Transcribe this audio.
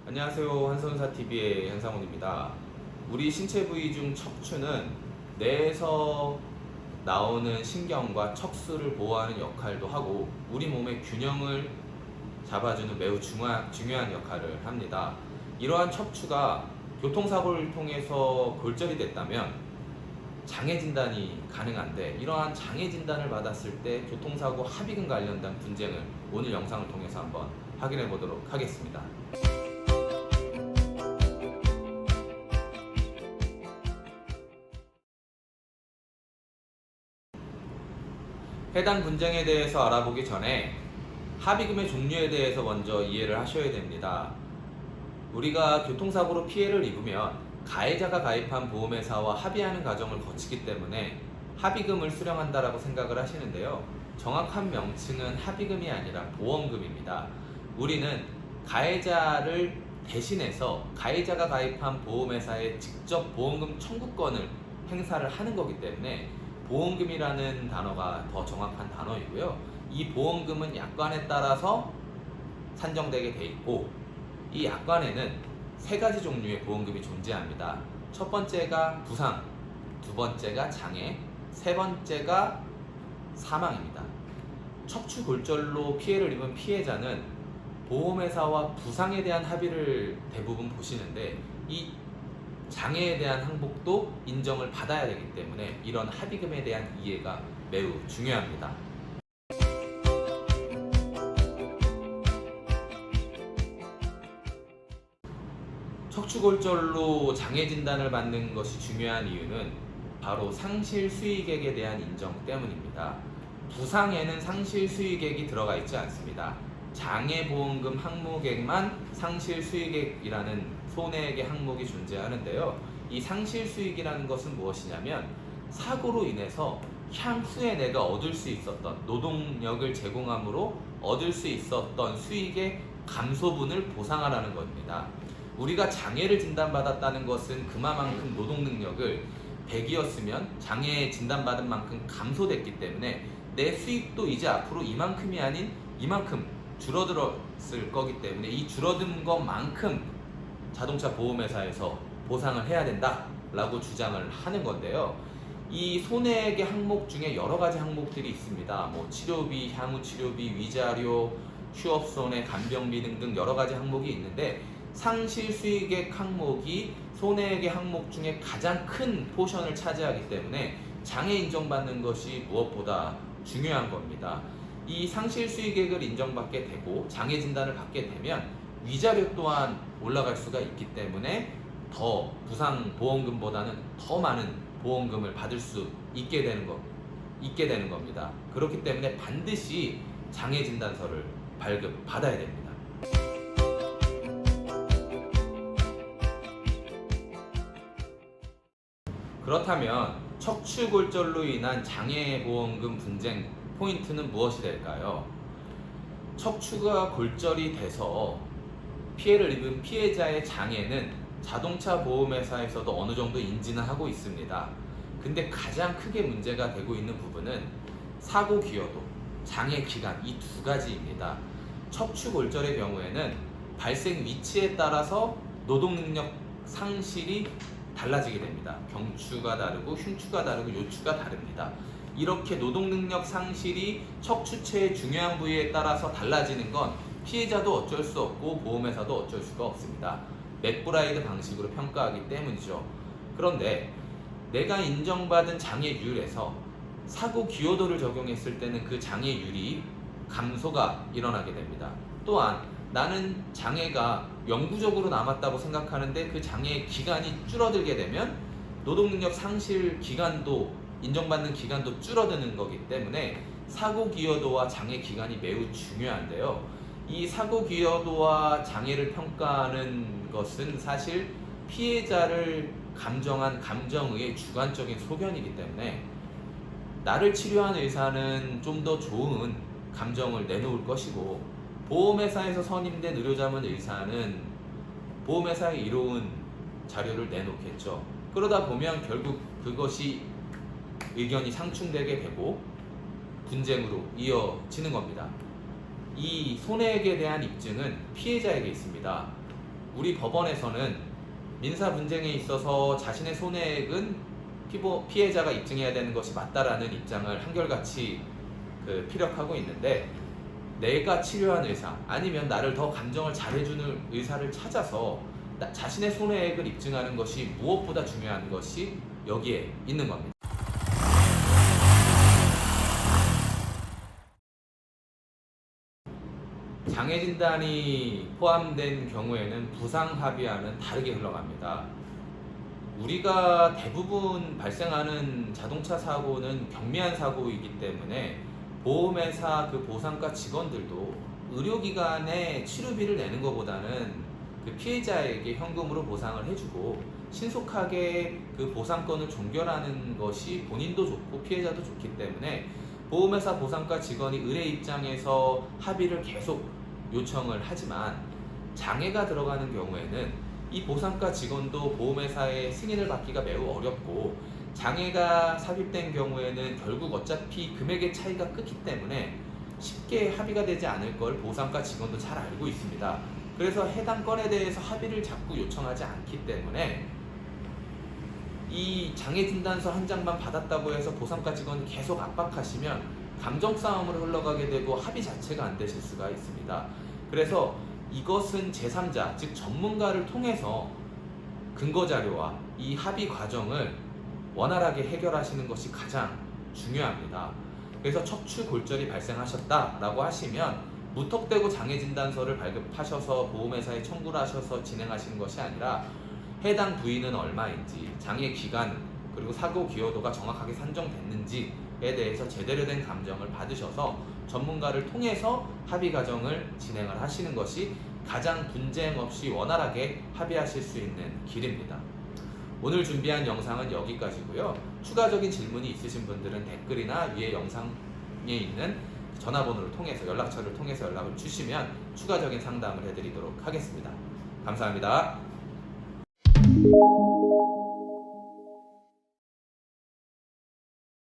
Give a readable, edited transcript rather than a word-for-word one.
안녕하세요. 한선사TV의 한상훈입니다. 우리 신체 부위 중 척추는 뇌에서 나오는 신경과 척수를 보호하는 역할도 하고 우리 몸의 균형을 잡아주는 매우 중요한 역할을 합니다. 이러한 척추가 교통사고를 통해서 골절이 됐다면 장애 진단이 가능한데, 이러한 장애 진단을 받았을 때 교통사고 합의금 관련된 분쟁을 오늘 영상을 통해서 한번 확인해 보도록 하겠습니다. 해당 분쟁에 대해서 알아보기 전에 합의금의 종류에 대해서 먼저 이해를 하셔야 됩니다. 우리가 교통사고로 피해를 입으면 가해자가 가입한 보험회사와 합의하는 과정을 거치기 때문에 합의금을 수령한다라고 생각을 하시는데요. 정확한 명칭은 합의금이 아니라 보험금입니다. 우리는 가해자를 대신해서 가해자가 가입한 보험회사에 직접 보험금 청구권을 행사를 하는 거기 때문에 보험금이라는 단어가 더 정확한 단어이고요. 이 보험금은 약관에 따라서 산정되게 돼 있고, 이 약관에는 세 가지 종류의 보험금이 존재합니다. 첫 번째가 부상, 두 번째가 장애, 세 번째가 사망입니다. 척추 골절로 피해를 입은 피해자는 보험회사와 부상에 대한 합의를 대부분 보시는데, 이 장애에 대한 항복도 인정을 받아야 되기 때문에 이런 합의금에 대한 이해가 매우 중요합니다. 척추골절로 장애 진단을 받는 것이 중요한 이유는 바로 상실 수익액에 대한 인정 때문입니다. 부상에는 상실 수익액이 들어가 있지 않습니다. 장애보험금 항목액만 상실 수익액이라는 손해액의 항목이 존재하는데요. 이 상실 수익이라는 것은 무엇이냐면, 사고로 인해서 향후에 내가 얻을 수 있었던 노동력을 제공함으로 얻을 수 있었던 수익의 감소분을 보상하라는 겁니다. 우리가 장애를 진단받았다는 것은 그만큼 노동 능력을 100이었으면 장애 진단받은 만큼 감소됐기 때문에 내 수익도 이제 앞으로 이만큼이 아닌 이만큼 줄어들었을 거기 때문에 이 줄어든 것만큼 자동차 보험회사에서 보상을 해야 된다라고 주장을 하는 건데요. 이 손해액의 항목 중에 여러 가지 항목들이 있습니다. 치료비, 향후 치료비, 위자료, 휴업손해, 간병비 등등 여러 가지 항목이 있는데, 상실 수익액 항목이 손해액의 항목 중에 가장 큰 포션을 차지하기 때문에 장애 인정받는 것이 무엇보다 중요한 겁니다. 이 상실 수익액을 인정받게 되고 장애 진단을 받게 되면 위자료 또한 올라갈 수가 있기 때문에 더 부상 보험금보다는 더 많은 보험금을 받을 수 있게 되는 겁니다. 그렇기 때문에 반드시 장애 진단서를 발급받아야 됩니다. 그렇다면 척추골절로 인한 장애보험금 분쟁 포인트는 무엇이 될까요? 척추가 골절이 돼서 피해를 입은 피해자의 장애는 자동차 보험회사에서도 어느 정도 인지는 하고 있습니다. 근데 가장 크게 문제가 되고 있는 부분은 사고 기여도, 장애 기간, 이 두 가지입니다. 척추 골절의 경우에는 발생 위치에 따라서 노동 능력 상실이 달라지게 됩니다. 경추가 다르고 흉추가 다르고 요추가 다릅니다. 이렇게 노동 능력 상실이 척추체의 중요한 부위에 따라서 달라지는 건 피해자도 어쩔 수 없고 보험회사도 어쩔 수가 없습니다. 맥브라이드 방식으로 평가하기 때문이죠. 그런데 내가 인정받은 장애율에서 사고 기여도를 적용했을 때는 그 장애율이 감소가 일어나게 됩니다. 또한 나는 장애가 영구적으로 남았다고 생각하는데 그 장애의 기간이 줄어들게 되면 노동능력 상실 기간도, 인정받는 기간도 줄어드는 거기 때문에 사고 기여도와 장애 기간이 매우 중요한데요. 이 사고 기여도와 장애를 평가하는 것은 사실 피해자를 감정한 감정의 주관적인 소견이기 때문에 나를 치료한 의사는 좀 더 좋은 감정을 내놓을 것이고, 보험회사에서 선임된 의료자문 의사는 보험회사에 이로운 자료를 내놓겠죠. 그러다 보면 결국 그것이 의견이 상충되게 되고 분쟁으로 이어지는 겁니다. 이 손해액에 대한 입증은 피해자에게 있습니다. 우리 법원에서는 민사 분쟁에 있어서 자신의 손해액은 피해자가 입증해야 되는 것이 맞다라는 입장을 한결같이 피력하고 있는데, 내가 치료한 의사 아니면 나를 더 감정을 잘해주는 의사를 찾아서 자신의 손해액을 입증하는 것이 무엇보다 중요한 것이 여기에 있는 겁니다. 장애 진단이 포함된 경우에는 부상 합의와는 다르게 흘러갑니다. 우리가 대부분 발생하는 자동차 사고는 경미한 사고이기 때문에 보험회사 보상과 직원들도 의료기관에 치료비를 내는 것보다는 피해자에게 현금으로 보상을 해주고 신속하게 보상권을 종결하는 것이 본인도 좋고 피해자도 좋기 때문에 보험회사 보상과 직원이 의뢰 입장에서 합의를 계속 요청을 하지만, 장애가 들어가는 경우에는 이 보상과 직원도 보험회사의 승인을 받기가 매우 어렵고, 장애가 삽입된 경우에는 결국 어차피 금액의 차이가 크기 때문에 쉽게 합의가 되지 않을 걸 보상과 직원도 잘 알고 있습니다. 그래서 해당 건에 대해서 합의를 자꾸 요청하지 않기 때문에 이 장애 진단서 한 장만 받았다고 해서 보상과 직원이 계속 압박하시면 감정 싸움으로 흘러가게 되고 합의 자체가 안 되실 수가 있습니다. 그래서 이것은 제3자, 즉 전문가를 통해서 근거 자료와 이 합의 과정을 원활하게 해결하시는 것이 가장 중요합니다. 그래서 척추 골절이 발생하셨다라고 하시면 무턱대고 장애 진단서를 발급하셔서 보험회사에 청구를 하셔서 진행하시는 것이 아니라 해당 부위는 얼마인지, 장애 기간, 그리고 사고 기여도가 정확하게 산정됐는지에 대해서 제대로 된 감정을 받으셔서 전문가를 통해서 합의 과정을 진행을 하시는 것이 가장 분쟁 없이 원활하게 합의하실 수 있는 길입니다. 오늘 준비한 영상은 여기까지고요. 추가적인 질문이 있으신 분들은 댓글이나 위에 영상에 있는 전화번호를 통해서, 연락처를 통해서 연락을 주시면 추가적인 상담을 해드리도록 하겠습니다. 감사합니다.